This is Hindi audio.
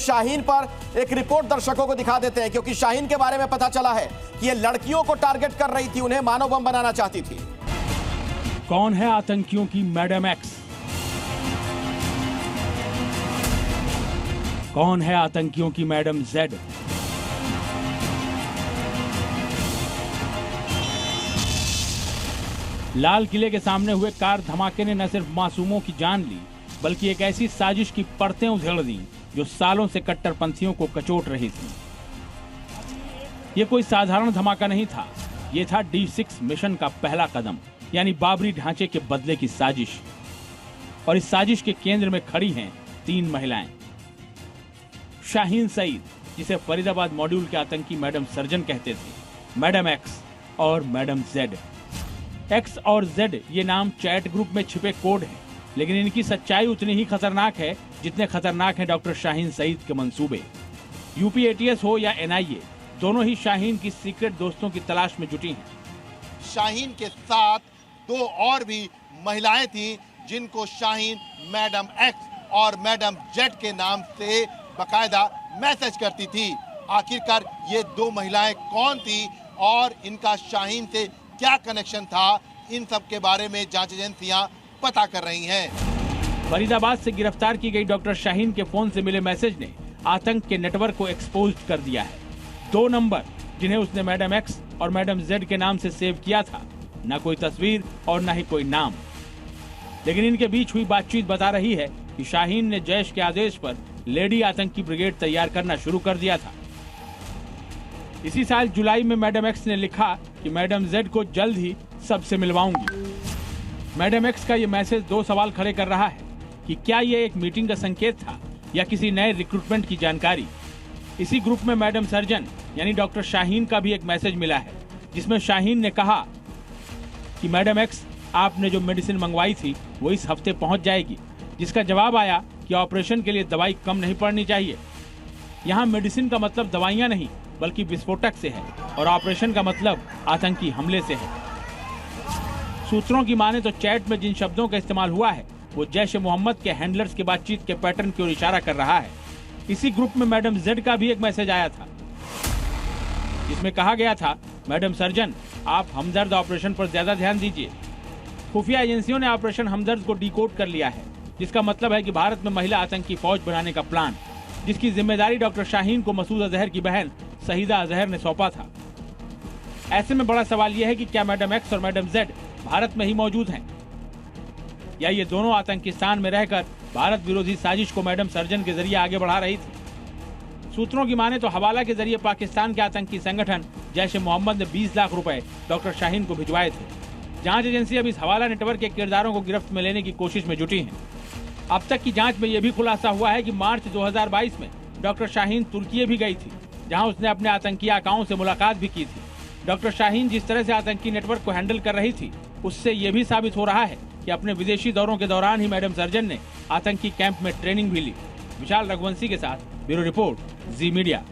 शाहीन पर एक रिपोर्ट दर्शकों को दिखा देते हैं, क्योंकि शाहीन के बारे में पता चला है कि ये लड़कियों को टारगेट कर रही थी, उन्हें मानव बम बनाना चाहती थी। कौन है आतंकियों की मैडम एक्स? कौन है आतंकियों की मैडम जेड? लाल किले के सामने हुए कार धमाके ने न सिर्फ मासूमों की जान ली, बल्कि एक ऐसी साजिश की परतें उधेड़ दी जो सालों से कट्टरपंथियों को कचोट रही थी। ये कोई साधारण धमाका नहीं था, ये था D6 मिशन का पहला कदम, यानी बाबरी ढांचे के बदले की साजिश। और इस साजिश के केंद्र में खड़ी हैं 3 महिलाएं। शाहीन सईद, जिसे फरीदाबाद मॉड्यूल के आतंकी मैडम सर्जन कहते थे, मैडम एक्स और मैडम जेड। एक्स और जेड ये नाम चैट ग्रुप में छिपे कोड हैं, लेकिन इनकी सच्चाई उतनी ही खतरनाक है जितने खतरनाक हैं डॉक्टर शाहीन सईद के मंसूबे। यूपी ATS हो या NIA, दोनों ही शाहीन की सीक्रेट दोस्तों की तलाश में जुटी हैं। शाहीन के साथ 2 और भी महिलाएं थीं, जिनको शाहीन मैडम एक्स और मैडम जेड के नाम से बकायदा मैसेज करती थी। आखिरकार ये 2 महिलाएं कौन थी और इनका शाहीन से क्या कनेक्शन था, इन सब के बारे में जांच एजेंसियां पता कर रही हैं। फरीदाबाद से गिरफ्तार की गई डॉक्टर शाहीन के फोन से मिले मैसेज ने आतंक के नेटवर्क को एक्सपोज कर दिया है। 2 नंबर जिन्हें उसने मैडम एक्स और मैडम जेड के नाम से सेव किया था, न कोई तस्वीर और न ही कोई नाम। लेकिन इनके बीच हुई बातचीत बता रही है कि शाहीन ने जैश के आदेश पर लेडी आतंकी ब्रिगेड तैयार करना शुरू कर दिया था। इसी साल जुलाई में मैडम एक्स ने लिखा कि मैडम जेड को जल्द ही सबसे मिलवाऊंगी। मैडम एक्स का ये मैसेज 2 सवाल खड़े कर रहा है कि क्या ये एक मीटिंग का संकेत था या किसी नए रिक्रूटमेंट की जानकारी। इसी ग्रुप में मैडम सर्जन यानी डॉक्टर शाहीन का भी एक मैसेज मिला है, जिसमें शाहीन ने कहा कि मैडम एक्स, आपने जो मेडिसिन मंगवाई थी वो इस हफ्ते पहुंच जाएगी, जिसका जवाब आया कि ऑपरेशन के लिए दवाई कम नहीं पड़नी चाहिए। यहाँ मेडिसिन का मतलब दवाइयाँ नहीं बल्कि विस्फोटक से है, और ऑपरेशन का मतलब आतंकी हमले से है। सूत्रों की माने तो चैट में जिन शब्दों का इस्तेमाल हुआ है वो जैश ए मोहम्मद के हैंडलर्स के बातचीत के पैटर्न की ओर इशारा कर रहा है। इसी ग्रुप में मैडम जेड का भी एक मैसेज आया था, जिसमें कहा गया था, मैडम सर्जन, आप हमदर्द ऑपरेशन पर ज्यादा ध्यान दीजिए। खुफिया एजेंसियों ने ऑपरेशन हमदर्द को डिकोड कर लिया है, जिसका मतलब है कि भारत में महिला आतंकी फौज बनाने का प्लान, जिसकी जिम्मेदारी डॉक्टर शाहीन को मसूद अजहर की बहन शहीदा अजहर ने सौंपा था। ऐसे में बड़ा सवाल यह है कि क्या मैडम एक्स और मैडम जेड भारत में ही मौजूद हैं, या ये दोनों आतंकिस्तान में रहकर भारत विरोधी साजिश को मैडम सर्जन के जरिए आगे बढ़ा रही थी। सूत्रों की माने तो हवाला के जरिए पाकिस्तान के आतंकी संगठन जैश ए मोहम्मद ने 20 लाख रुपए डॉक्टर शाहीन को भिजवाए थे। जांच एजेंसी अब इस हवाला नेटवर्क के किरदारों को गिरफ्त में लेने की कोशिश में जुटी है। अब तक की जांच में यह भी खुलासा हुआ है कि मार्च 2022 में डॉक्टर शाहीन तुर्की भी गई थी, जहां उसने अपने आतंकी आकाओं से मुलाकात भी की थी। डॉक्टर शाहीन जिस तरह से आतंकी नेटवर्क को हैंडल कर रही थी, उससे यह भी साबित हो रहा है कि अपने विदेशी दौरों के दौरान ही मैडम सर्जन ने आतंकी कैंप में ट्रेनिंग भी ली। विशाल रघुवंशी के साथ ब्यूरो रिपोर्ट, जी मीडिया।